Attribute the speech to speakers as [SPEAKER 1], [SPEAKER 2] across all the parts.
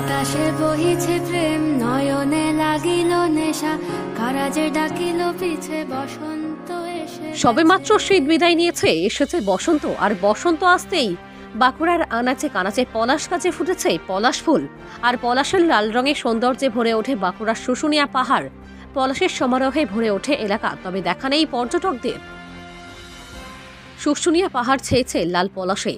[SPEAKER 1] বাতাসে বহিছে প্রেম, নয়নে লাগিল নেশা, কারাজে ডাকিল পিছে বসন্ত এসে।
[SPEAKER 2] সবেমাত্র শীত বিদায় নিয়েছে, এসেছে বসন্ত। আর বসন্ত আসতেই বাঁকুড়ার আনাচে কানাচে পলাশ গাছে ফুটেছে পলাশ ফুল। আর পলাশের লাল রঙের সৌন্দর্যে ভরে ওঠে বাঁকুড়ার শুশুনিয়া পাহাড়। পলাশের সমারোহে ভরে ওঠে এলাকা, তবে দেখা নেই পর্যটকদের। শুশুনিয়া পাহাড় ছেয়েছে লাল পলাশে,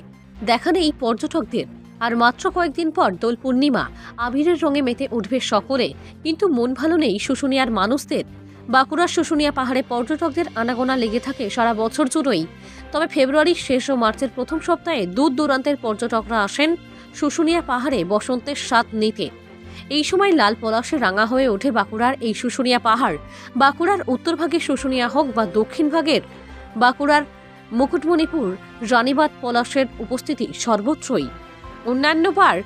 [SPEAKER 2] দেখা নেই পর্যটকদের। আর মাত্র কয়েকদিন পর দোল পূর্ণিমা, আবিরের রঙে মেতে উঠবে সকলে, কিন্তু মন ভালো নেই শুশুনিয়ার মানুষদের। বাঁকুড়ার শুশুনিয়া পাহাড়ে পর্যটকদের আনাগোনা লেগে থাকে সারা বছর জুড়েই। তবে ফেব্রুয়ারির শেষ ও মার্চের প্রথম সপ্তাহে দূর দূরান্তের পর্যটকরা আসেন শুশুনিয়া পাহাড়ে বসন্তের স্বাদ নিতে। এই সময় লাল পলাশে রাঙা হয়ে ওঠে বাঁকুড়ার এই শুশুনিয়া পাহাড়। বাঁকুড়ার উত্তরভাগে শুশুনিয়া হোক বা দক্ষিণ ভাগের বাঁকুড়ার মুকুটমণিপুর, রানীবাঁধ, পলাশের উপস্থিতি সর্বত্রই। অন্যান্যবার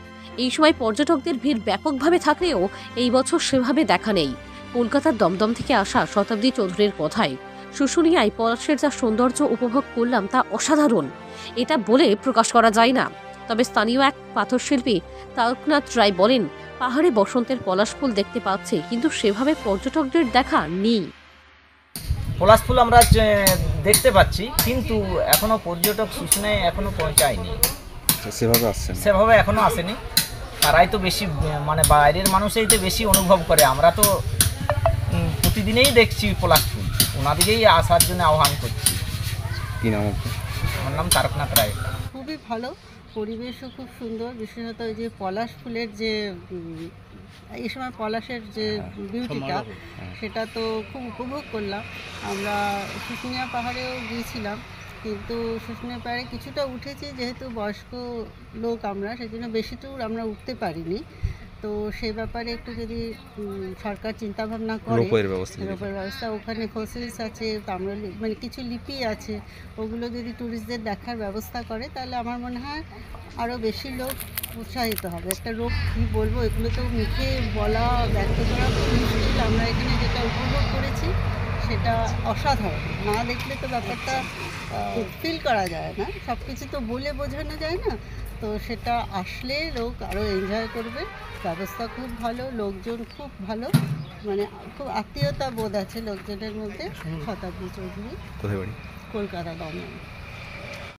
[SPEAKER 2] এই সময় পর্যটকদের ভিড় ব্যাপকভাবে থাকলেও এই বছর সেভাবে দেখা নেই। কলকাতার দমদম থেকে আসা শতাব্দী চৌধুরীর কথায়, শুশুনিয়ায় পলাশের যা সৌন্দর্য উপভোগ করলাম তা অসাধারণ, এটা বলে প্রকাশ করা যায় না। তবে স্থানীয় এক পাথরশিল্পী তারকনাথ রায় বলেন, পাহাড়ে বসন্তের পলাশ ফুল দেখতে পাচ্ছে, কিন্তু সেভাবে পর্যটকদের দেখা নেই।
[SPEAKER 3] পলাশ ফুল আমরা দেখতে পাচ্ছি, কিন্তু এখনো পর্যটক শুশুনিয়ায় এখনো পৌঁছায়নি, সেভাবে এখনো আসেনি। তারাই তো বেশি, মানে বাইরের মানুষই তো বেশি অনুভব করে। আমরা তো প্রতিদিনেই দেখছি পলাশ ফুল, ওনাদিকেই আসার জন্য আহ্বান করছি। কি নাম? আমার নাম তারকনাথ রায়।
[SPEAKER 4] খুবই ভালো, পরিবেশও খুব সুন্দর, বিশেষত ওই যে পলাশ ফুলের যে এই সময় পলাশের যে বিউটিটা, সেটা তো খুব উপভোগ করলাম। আমরা শুশুনিয়া পাহাড়েও গিয়েছিলাম, কিন্তু শুশুনিয়া পাহাড়ে কিছুটা উঠেছি, যেহেতু বয়স্ক লোক আমরা, সেই জন্য বেশি দূর আমরা উঠতে পারিনি। তো সেই ব্যাপারে একটু যদি সরকার চিন্তাভাবনা করে, রোপওয়ের ব্যবস্থা, ওখানে ফসিলস আছে, মানে কিছু লিপি আছে, ওগুলো যদি ট্যুরিস্টদের দেখার ব্যবস্থা করে, তাহলে আমার মনে হয় আরও বেশি লোক উৎসাহিত হবে। একটা রোগ কী বলবো, এগুলো তো মুখে বলা ব্যক্ত করা খুব মুশকিল। আমরা এখানে যেটা উপভোগ করেছি সেটা অসাধারণ, না দেখলে তো ব্যাপারটা ফিল করা যায় না, সব কিছু তো বলে বোঝানো যায় না। তো সেটা আসলে লোক আরও এনজয় করবে। ব্যবস্থা খুব ভালো, লোকজন খুব ভালো, মানে খুব আত্মীয়তা বোধ আছে লোকজনের মধ্যে। শতাব্দী চৌধুরী, কলকাতা, দমদম।